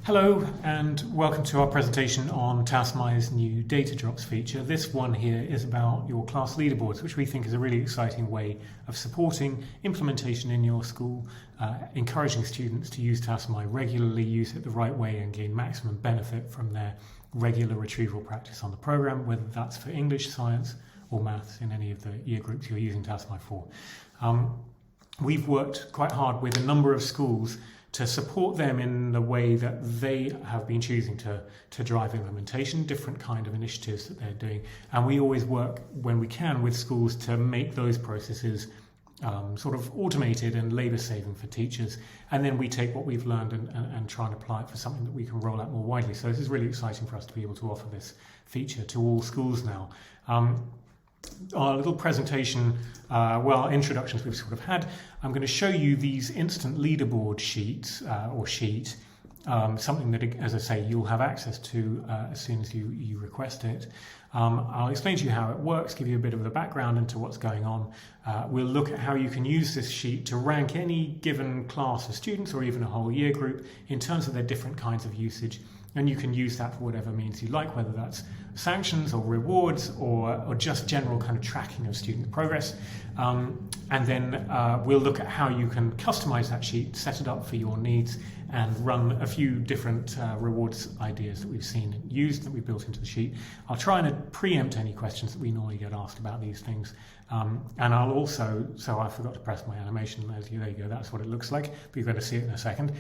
Hello and welcome to our presentation on Tassomai's new data drops feature. This one here is about your class leaderboards, which we think is a really exciting way of supporting implementation in your school, encouraging students to use Tassomai regularly, use it the right way and gain maximum benefit from their regular retrieval practice on the program, whether that's for English, science or maths in any of the year groups you're using Tassomai for. We've worked quite hard with a number of schools to support them in the way that they have been choosing to drive implementation, different kind of initiatives that they're doing. And we always work, when we can, with schools to make those processes sort of automated and labour saving for teachers. And then we take what we've learned and try and apply it for something that we can roll out more widely. So this is really exciting for us to be able to offer this feature to all schools now. Our little presentation, introductions we've sort of had, I'm going to show you these instant leaderboard sheets or sheet, something that, as I say, you'll have access to as soon as you request it. I'll explain to you how it works, give you a bit of the background into what's going on. We'll look at how you can use this sheet to rank any given class of students or even a whole year group in terms of their different kinds of usage. And you can use that for whatever means you like, whether that's sanctions or rewards or just general kind of tracking of student progress. And then we'll look at how you can customize that sheet, set it up for your needs, and run a few different rewards ideas that we've seen used that we've built into the sheet. I'll try and preempt any questions that we normally get asked about these things. And I'll also, so I forgot to press my animation, there you go, that's what it looks like, but you're going to see it in a second.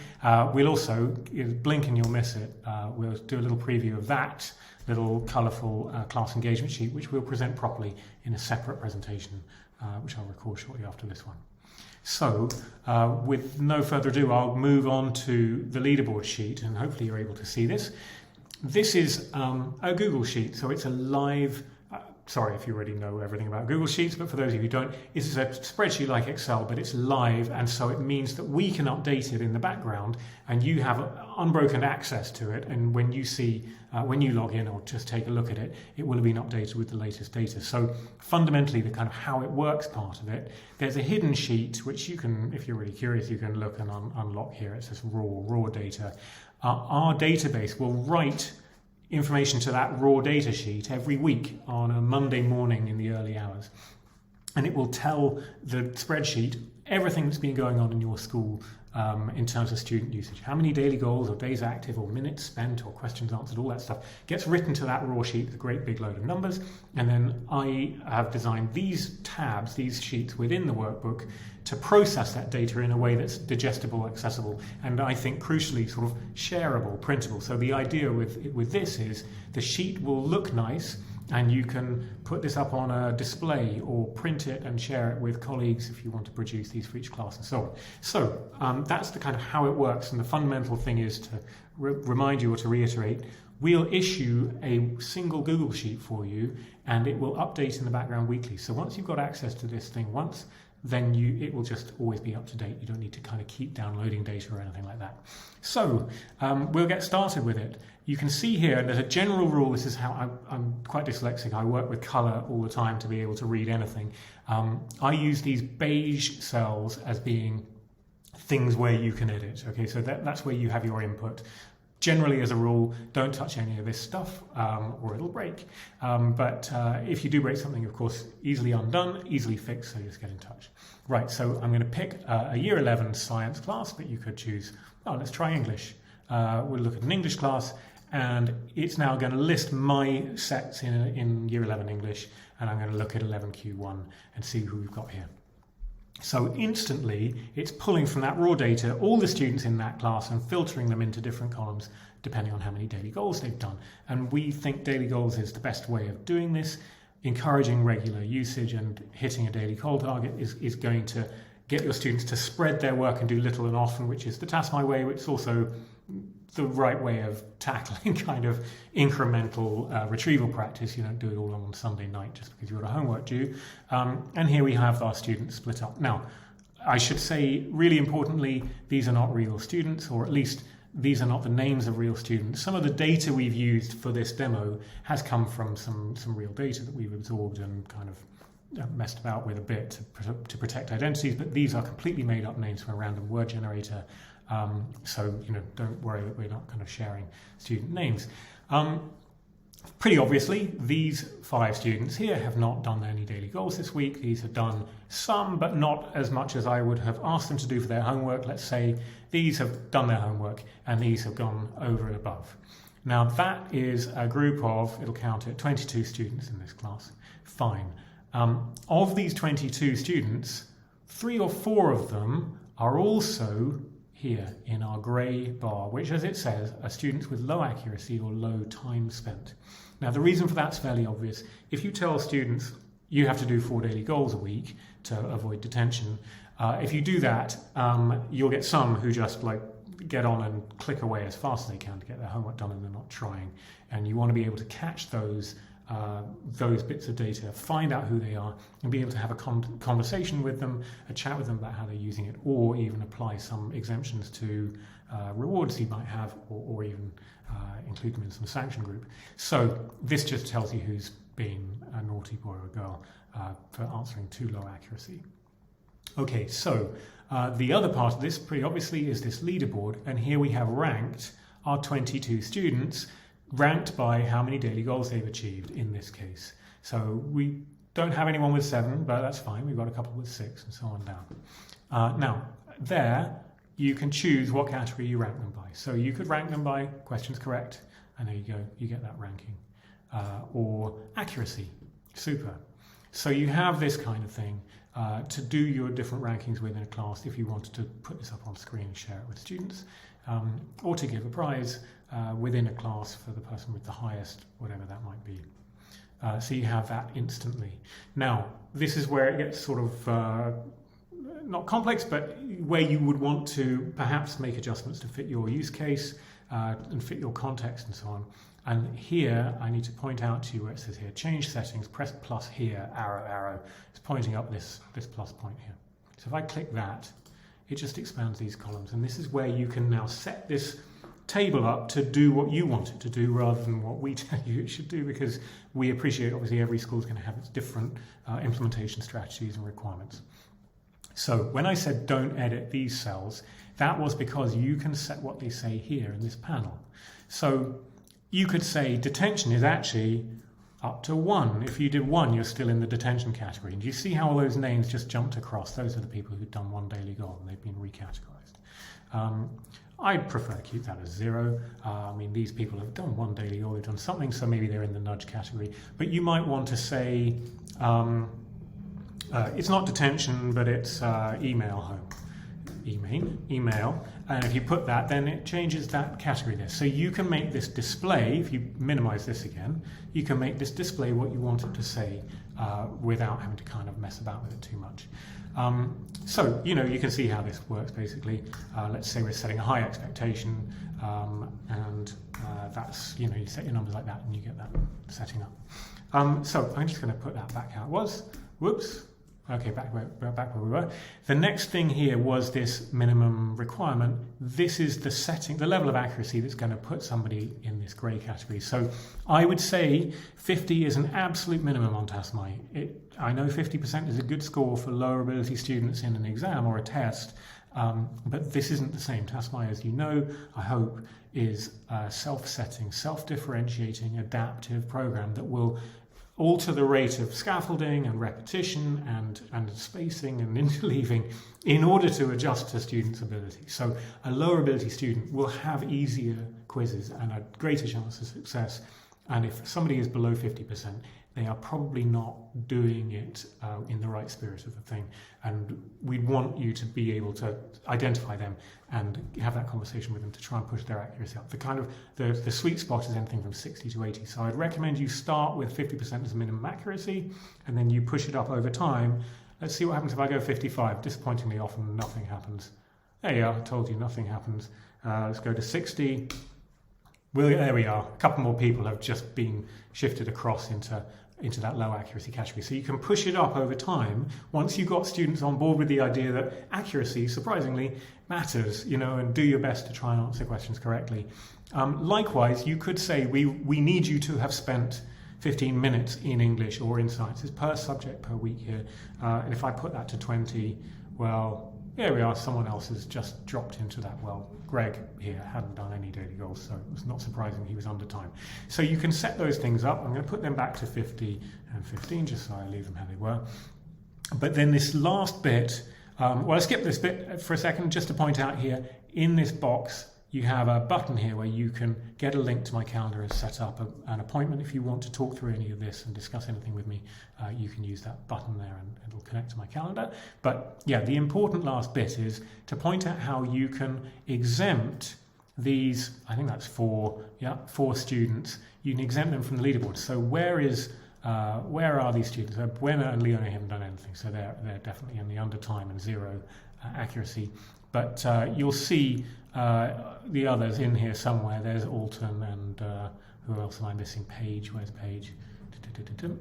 We'll also, blink and you'll miss it, we'll do a little preview of that little colourful class engagement sheet, which we'll present properly in a separate presentation, which I'll record shortly after this one. So, with no further ado, I'll move on to the leaderboard sheet, and hopefully you're able to see this. This is a Google Sheet, so it's a live, sorry if you already know everything about Google Sheets, but for those of you who don't, this is a spreadsheet like Excel, but it's live, and so it means that we can update it in the background, and you have unbroken access to it, and when you see, when you log in or just take a look at it, it will have been updated with the latest data. So fundamentally, the kind of how it works part of it, there's a hidden sheet, which you can, if you're really curious, you can look and unlock here. It says raw data. Our database will write information to that raw data sheet every week on a Monday morning in the early hours. And it will tell the spreadsheet everything that's been going on in your school in terms of student usage. How many daily goals or days active or minutes spent or questions answered, all that stuff gets written to that raw sheet with a great big load of numbers. And then I have designed these tabs, these sheets within the workbook to process that data in a way that's digestible, accessible, and I think crucially sort of shareable, printable. So the idea with this is the sheet will look nice, and you can put this up on a display or print it and share it with colleagues if you want to produce these for each class and so on. So that's the kind of how it works, and the fundamental thing is to remind you or to reiterate, we'll issue a single Google Sheet for you and it will update in the background weekly. So once you've got access to this thing once, then it will just always be up to date. You don't need to kind of keep downloading data or anything like that. So we'll get started with it. You can see here, and as a general rule, this is how I'm quite dyslexic. I work with colour all the time to be able to read anything. I use these beige cells as being things where you can edit. Okay, so that's where you have your input. Generally, as a rule, don't touch any of this stuff or it'll break. But if you do break something, of course, easily undone, easily fixed, so just get in touch. Right, so I'm going to pick a Year 11 science class, but you could choose, let's try English. We'll look at an English class, and it's now going to list my sets in Year 11 English, and I'm going to look at 11Q1 and see who we've got here. So instantly, it's pulling from that raw data all the students in that class and filtering them into different columns depending on how many daily goals they've done. And we think daily goals is the best way of doing this. Encouraging regular usage and hitting a daily goal target is going to get your students to spread their work and do little and often, which is the Tassomai way, which is also the right way of tackling kind of incremental retrieval practice. You don't do it all on Sunday night just because you've got a homework due. And here we have our students split up. Now, I should say, really importantly, these are not real students, or at least these are not the names of real students. Some of the data we've used for this demo has come from some real data that we've absorbed and kind of messed about with a bit to protect identities, but these are completely made up names from a random word generator. So, don't worry that we're not kind of sharing student names. Pretty obviously, these 5 students here have not done any daily goals this week. These have done some, but not as much as I would have asked them to do for their homework. Let's say these have done their homework and these have gone over and above. Now that is a group of, it'll count it, 22 students in this class. Fine. Of these 22 students, 3 or 4 of them are also here in our grey bar, which, as it says, are students with low accuracy or low time spent. Now, the reason for that's fairly obvious. If you tell students you have to do 4 daily goals a week to avoid detention, if you do that, you'll get some who just get on and click away as fast as they can to get their homework done, and they're not trying. And you want to be able to catch those bits of data, find out who they are, and be able to have a conversation with them, a chat with them about how they're using it, or even apply some exemptions to rewards you might have, or even include them in some sanction group. So this just tells you who's been a naughty boy or a girl for answering too low accuracy. Okay, so the other part of this, pretty obviously, is this leaderboard, and here we have ranked our 22 students, ranked by how many daily goals they've achieved in this case. So we don't have anyone with 7, but that's fine. We've got a couple with 6 and so on down. Now, there you can choose what category you rank them by. So you could rank them by questions correct, and there you go, you get that ranking. Or accuracy, super. So you have this kind of thing to do your different rankings within a class if you wanted to put this up on screen and share it with students, or to give a prize within a class for the person with the highest, whatever that might be. So you have that instantly. Now, this is where it gets sort of not complex, but where you would want to perhaps make adjustments to fit your use case and fit your context and so on. And here I need to point out to you where it says here, change settings, press plus here, arrow, arrow. It's pointing up this plus point here. So if I click that, it just expands these columns. And this is where you can now set this table up to do what you want it to do rather than what we tell you it should do, because we appreciate obviously every school is going to have its different implementation strategies and requirements. So when I said don't edit these cells, that was because you can set what they say here in this panel. So you could say detention is actually up to 1. If you did 1, you're still in the detention category. And do you see how all those names just jumped across? Those are the people who've done 1 daily goal and they've been recategorized. I'd prefer to keep that as 0. I mean, these people have done 1 daily goal, they've done something, so maybe they're in the nudge category. But you might want to say, it's not detention, but it's email home. Email, and if you put that, then it changes that category there. So you can make this display, if you minimize this again, you can make this display what you want it to say without having to kind of mess about with it too much. So, you can see how this works basically. Let's say we're setting a high expectation, and that's, you set your numbers like that and you get that setting up. So I'm just going to put that back how it was. Whoops. Okay, back where we were. The next thing here was this minimum requirement. This is the setting, the level of accuracy that's going to put somebody in this grey category. So I would say 50 is an absolute minimum on Tassomai. I know 50% is a good score for lower ability students in an exam or a test, but this isn't the same. Tassomai, as you know, I hope, is a self-setting, self-differentiating, adaptive program that will alter the rate of scaffolding and repetition and spacing and interleaving in order to adjust to students' ability. So a lower ability student will have easier quizzes and a greater chance of success. And if somebody is below 50%, they are probably not doing it in the right spirit of the thing. And we'd want you to be able to identify them and have that conversation with them to try and push their accuracy up. The sweet spot is anything from 60 to 80. So I'd recommend you start with 50% as a minimum accuracy, and then you push it up over time. Let's see what happens if I go 55. Disappointingly, often nothing happens. There you are, I told you nothing happens. Let's go to 60. There we are. A couple more people have just been shifted across into that low accuracy category. So you can push it up over time once you've got students on board with the idea that accuracy, surprisingly, matters, and do your best to try and answer questions correctly. Likewise, you could say we need you to have spent 15 minutes in English or in sciences per subject per week here. And if I put that to 20, well, here we are, someone else has just dropped into that. Well, Greg here hadn't done any daily goals, so it was not surprising he was under time. So you can set those things up. I'm going to put them back to 50 and 15, just so I leave them how they were. But then this last bit, well, I'll skip this bit for a second, just to point out here, in this box, you have a button here where you can get a link to my calendar and set up an appointment. If you want to talk through any of this and discuss anything with me, you can use that button there and it'll connect to my calendar. But yeah, the important last bit is to point out how you can exempt these, I think that's four students. You can exempt them from the leaderboard. So where are these students? Buena and Leone haven't done anything, so they're definitely in the under time and zero accuracy. But you'll see the others in here somewhere. There's Alton and who else am I missing? Paige. Where's Paige?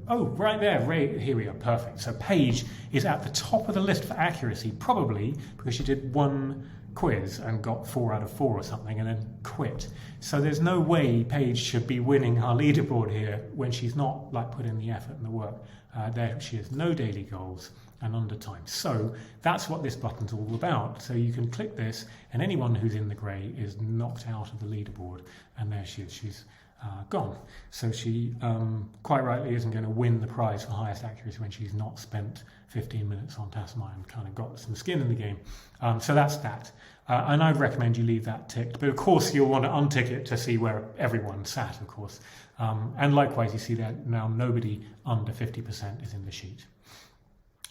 Oh, right there. Here we are. Perfect. So Paige is at the top of the list for accuracy, probably because she did one quiz and got 4 out of 4 or something and then quit. So there's no way Paige should be winning our leaderboard here when she's not put in the effort and the work. There she is, no daily goals and under time. So that's what this button's all about. So you can click this and anyone who's in the grey is knocked out of the leaderboard, and there she is, she's gone. So she quite rightly isn't going to win the prize for highest accuracy when she's not spent 15 minutes on Tassomai and kind of got some skin in the game. So that's that. And I'd recommend you leave that ticked, but of course you'll want to untick it to see where everyone sat, of course. And likewise, you see that now nobody under 50% is in the sheet.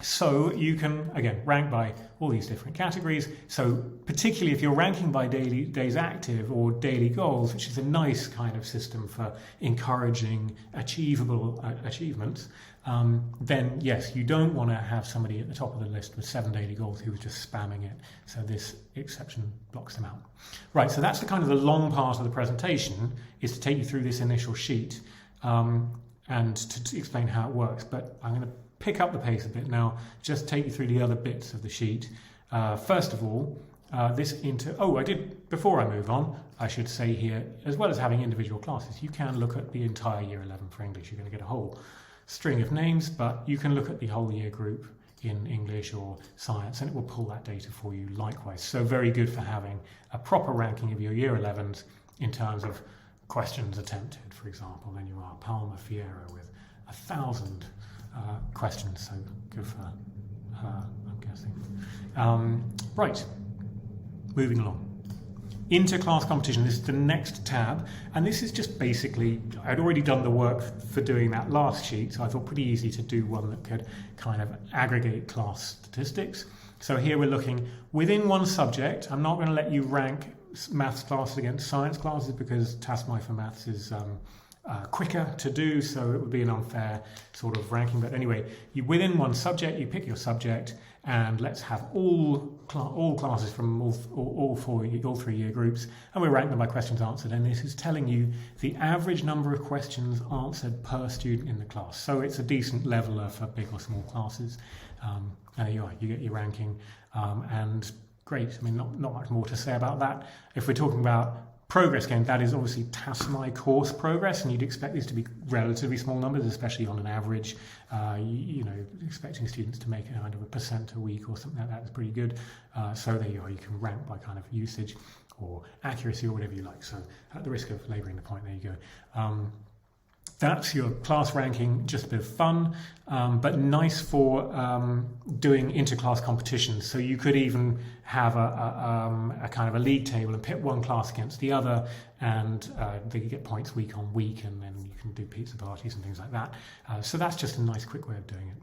So you can, again, rank by all these different categories. So particularly if you're ranking by days active or daily goals, which is a nice kind of system for encouraging achievable achievements, then yes, you don't want to have somebody at the top of the list with 7 daily goals who was just spamming it. So this exception blocks them out. Right, so that's the kind of the long part of the presentation, is to take you through this initial sheet and to explain how it works. But I'm going to pick up the pace a bit now, just take you through the other bits of the sheet. First of all, before I move on, I should say here, as well as having individual classes, you can look at the entire Year 11 for English. You're going to get a whole string of names, but you can look at the whole year group in English or science, and it will pull that data for you likewise. So very good for having a proper ranking of your Year 11s in terms of questions attempted, for example. Then you are Palma Fiera with 1,000 questions, so good for her, I'm guessing. Right, moving along. Inter-class competition, this is the next tab, and this is just basically, I'd already done the work for doing that last sheet, so I thought pretty easy to do one that could kind of aggregate class statistics. So here we're looking within one subject. I'm not going to let you rank maths classes against science classes because Tassomai for maths is quicker to do, so it would be an unfair sort of ranking. But anyway, within one subject, you pick your subject, and let's have all classes from all 3 year groups, and we rank them by questions answered. And this is telling you the average number of questions answered per student in the class. So it's a decent leveler for big or small classes. And there you are, you get your ranking, and great. I mean, not much more to say about that. If we're talking about progress game, that is obviously Tassomai course progress, and you'd expect these to be relatively small numbers, especially on an average. Expecting students to make kind of 1% a week or something like that is pretty good. So there you are, you can rank by kind of usage or accuracy or whatever you like. So at the risk of labouring the point, there you go. That's your class ranking, just a bit of fun, but nice for doing inter-class competitions. So you could even have a kind of a league table and pit one class against the other, and they get points week on week, and then you can do pizza parties and things like that. So that's just a nice quick way of doing it.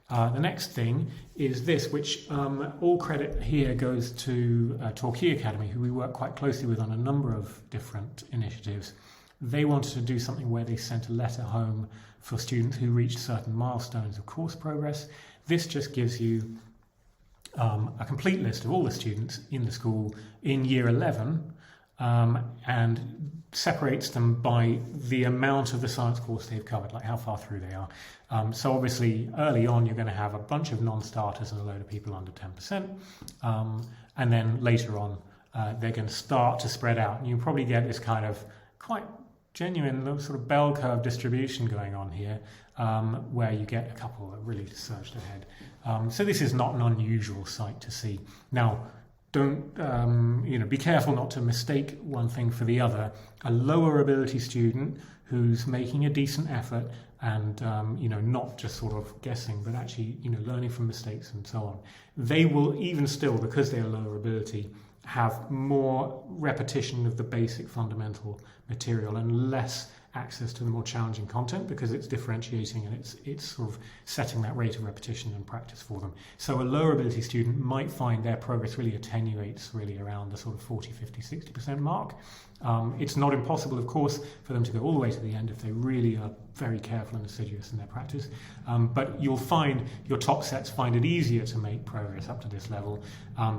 The next thing is this, which all credit here goes to Torquay Academy, who we work quite closely with on a number of different initiatives. They wanted to do something where they sent a letter home for students who reached certain milestones of course progress. This just gives you a complete list of all the students in the school in Year 11 and separates them by the amount of the science course they've covered, like how far through they are. So obviously early on you're going to have a bunch of non-starters and a load of people under 10%, and then later on they're going to start to spread out, and you probably get this kind of quite genuine sort of bell curve distribution going on here, where you get a couple that really surged ahead. So this is not an unusual sight to see. Now, don't be careful not to mistake one thing for the other. A lower ability student who's making a decent effort and not just sort of guessing, but actually learning from mistakes and so on, they will even still, because they're lower ability, have more repetition of the basic fundamental material and less access to the more challenging content, because it's differentiating and it's sort of setting that rate of repetition and practice for them. So a lower ability student might find their progress really attenuates really around the sort of 40, 50, 60% mark. It's not impossible, of course, for them to go all the way to the end if they really are very careful and assiduous in their practice. But you'll find your top sets find it easier to make progress up to this level.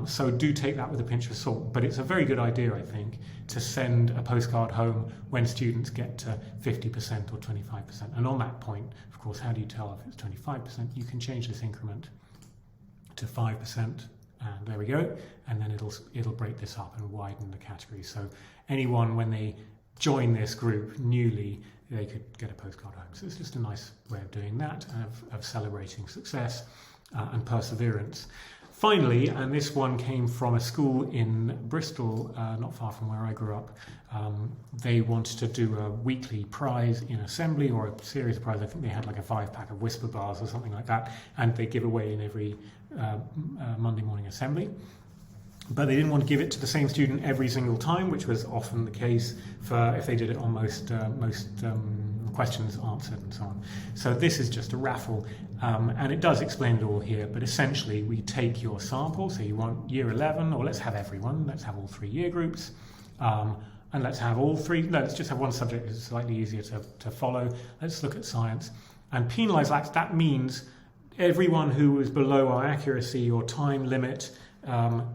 So do take that with a pinch of salt. But it's a very good idea, I think, to send a postcard home when students get to 50% or 25%. And on that point, of course, how do you tell if it's 25%? You can change this increment to 5%. And there we go. And then it'll break this up and widen the category. So anyone, when they join this group newly, they could get a postcard home. So it's just a nice way of doing that, of celebrating success and perseverance. Finally, and this one came from a school in Bristol, not far from where I grew up, they wanted to do a weekly prize in assembly, or a series of prizes. I think they had like a 5-pack of Whisper bars or something like that, and they give away in every Monday morning assembly. But they didn't want to give it to the same student every single time, which was often the case for if they did it on most questions answered and so on. So this is just a raffle, and it does explain it all here, but essentially we take your sample, so you want year 11, or let's have everyone, let's have all 3 year groups, and let's have all 3, no, let's just have one subject that's slightly easier to follow. Let's look at science, and penalise that means everyone who is below our accuracy or time limit,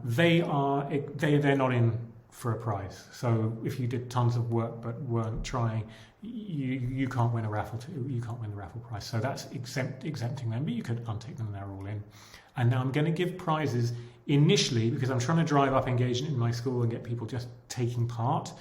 they're not in for a prize. So if you did tons of work but weren't trying, you can't win a raffle. You can't win the raffle prize. So that's exempting them, but you could untake them and they're all in. And now I'm going to give prizes initially because I'm trying to drive up engagement in my school and get people just taking part.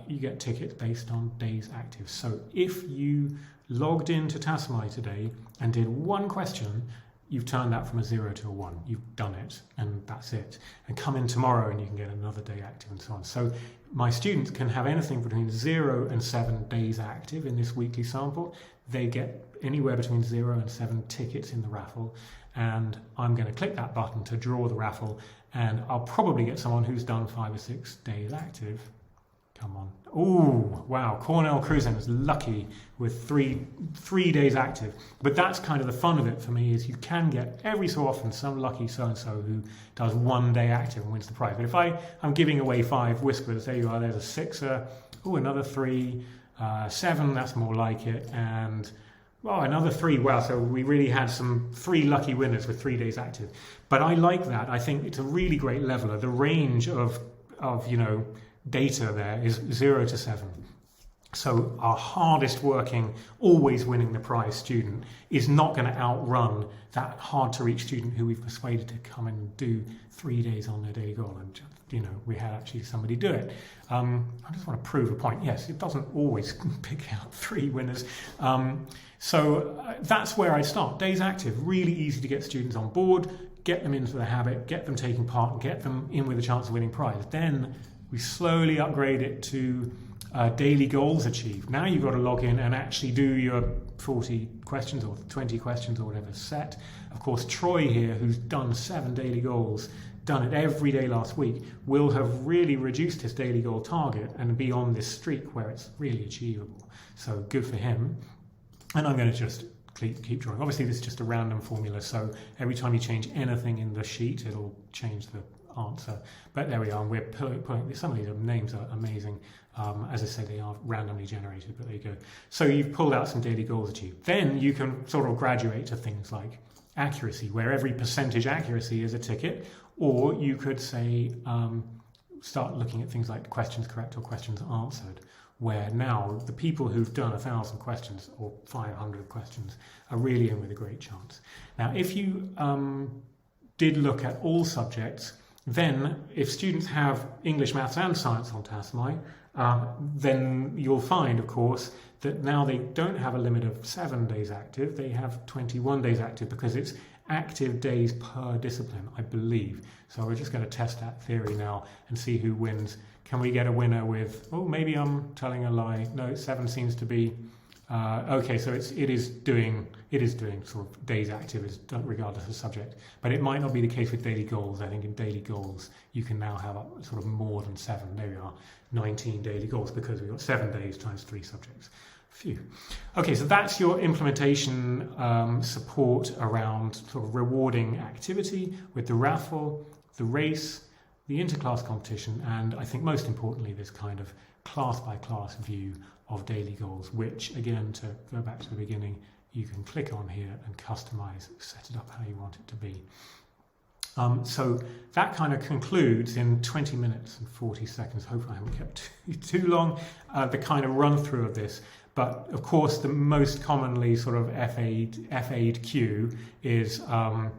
You get tickets based on days active. So if you logged into Tassomai today and did one question, you've turned that from a 0 to a 1. You've done it, and that's it. And come in tomorrow and you can get another day active and so on. So my students can have anything between 0 and 7 days active in this weekly sample. They get anywhere between 0 and 7 tickets in the raffle. And I'm going to click that button to draw the raffle, and I'll probably get someone who's done 5 or 6 days active. Come on. Oh, wow. Cornell Cruzen is lucky with three days active. But that's kind of the fun of it for me, is you can get every so often some lucky so-and-so who does 1 day active and wins the prize. But if I'm giving away 5 whispers, there you are, there's a 6er, another 3, 7, that's more like it, and another 3. Wow, so we really had 3 lucky winners with 3 days active. But I like that. I think it's a really great leveler. The range of data there is 0 to 7. So our hardest working, always winning the prize student is not going to outrun that hard to reach student who we've persuaded to come and do 3 days on their daily goal. And we had actually somebody do it. I just want to prove a point. Yes, it doesn't always pick out 3 winners. So that's where I start. Days active, really easy to get students on board, get them into the habit, get them taking part, and get them in with a chance of winning prize. Then we slowly upgrade it to daily goals achieved. Now you've got to log in and actually do your 40 questions or 20 questions or whatever set. Of course, Troy here, who's done 7 daily goals, done it every day last week, will have really reduced his daily goal target and be on this streak where it's really achievable. So good for him. And I'm going to just keep drawing. Obviously, this is just a random formula, so every time you change anything in the sheet, it'll change the answer. But there we are, and we're pulling some of these names are amazing. As I say, they are randomly generated, but there you go. So you've pulled out some daily goals achieved. Then you can sort of graduate to things like accuracy, where every percentage accuracy is a ticket, or you could say start looking at things like questions correct or questions answered, where now the people who've done 1,000 questions or 500 questions are really in with a great chance. Now, if you did look at all subjects, Then, if students have English, Maths and Science on Tassomai, then you'll find, of course, that now they don't have a limit of 7 days active, they have 21 days active because it's active days per discipline, I believe. So we're just going to test that theory now and see who wins. Can we get a winner with, oh, maybe I'm telling a lie. No, 7 seems to be, okay, so it is doing sort of days active regardless of subject. But it might not be the case with daily goals. I think in daily goals, you can now have sort of more than 7. There we are, 19 daily goals because we've got 7 days times 3 subjects. Phew. Okay, so that's your implementation support around sort of rewarding activity with the raffle, the race, the interclass competition, and I think most importantly, this kind of class-by-class view of daily goals, which, again, to go back to the beginning, you can click on here and customize, set it up how you want it to be. So that kind of concludes in 20 minutes and 40 seconds. Hopefully I haven't kept too long, the kind of run through of this. But of course, the most commonly sort of FA'd queue is, how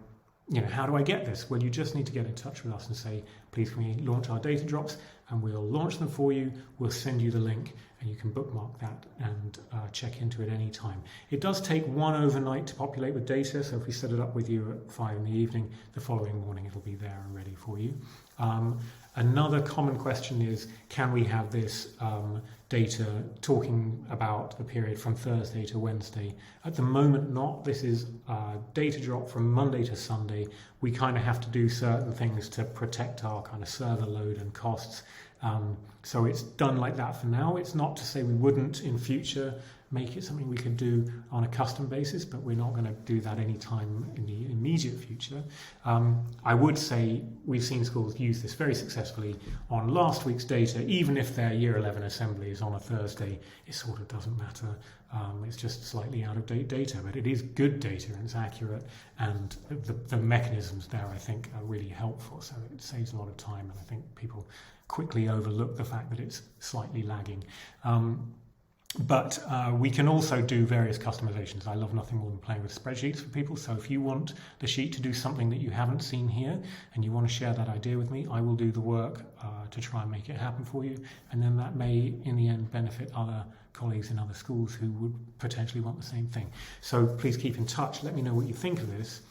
do I get this? Well, you just need to get in touch with us and say, please can we launch our data drops, and we'll launch them for you. We'll send you the link and you can bookmark that and check into it any time. It does take 1 overnight to populate with data, so if we set it up with you at 5 in the evening, the following morning it'll be there and ready for you. Another common question is, can we have this data talking about the period from Thursday to Wednesday? At the moment, not. This is data drop from Monday to Sunday. We kind of have to do certain things to protect our kind of server load and costs. So it's done like that for now. It's not to say we wouldn't in future make it something we could do on a custom basis, but we're not going to do that anytime in the immediate future. I would say we've seen schools use this very successfully on last week's data, even if their Year 11 assembly is on a Thursday, it sort of doesn't matter. It's just slightly out of date data, but it is good data and it's accurate, and the mechanisms there I think are really helpful, so it saves a lot of time, and I think people quickly overlook the fact that it's slightly lagging. But we can also do various customizations. I love nothing more than playing with spreadsheets for people. So if you want the sheet to do something that you haven't seen here and you want to share that idea with me, I will do the work to try and make it happen for you. And then that may, in the end, benefit other colleagues in other schools who would potentially want the same thing. So please keep in touch. Let me know what you think of this.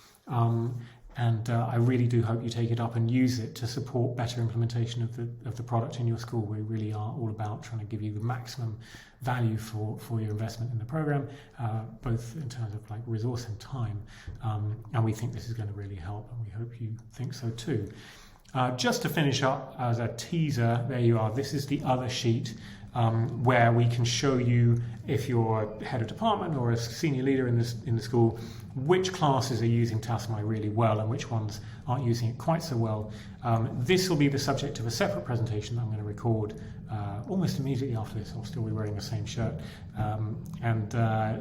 And I really do hope you take it up and use it to support better implementation of the product in your school. We really are all about trying to give you the maximum value for your investment in the program, both in terms of like resource and time. And we think this is going to really help, and we hope you think so too. Just to finish up as a teaser, there you are. This is the other sheet where we can show you, if you're head of department or a senior leader in the school, which classes are using Tassomai really well and which ones aren't using it quite so well. This will be the subject of a separate presentation that I'm going to record almost immediately after this. I'll still be wearing the same shirt.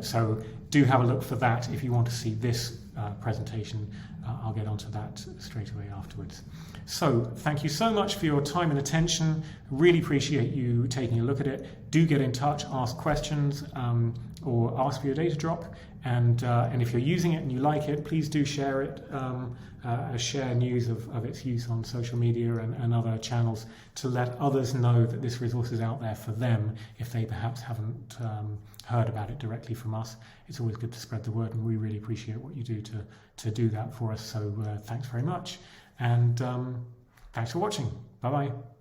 So do have a look for that if you want to see this presentation. I'll get onto that straight away afterwards. So thank you so much for your time and attention. Really appreciate you taking a look at it. Do get in touch, ask questions, or ask for your data drop. And if you're using it and you like it, please do share it. Share news of its use on social media and other channels to let others know that this resource is out there for them if they perhaps haven't heard about it directly from us. It's always good to spread the word, and we really appreciate what you do to do that for us. So thanks very much, and thanks for watching. Bye-bye.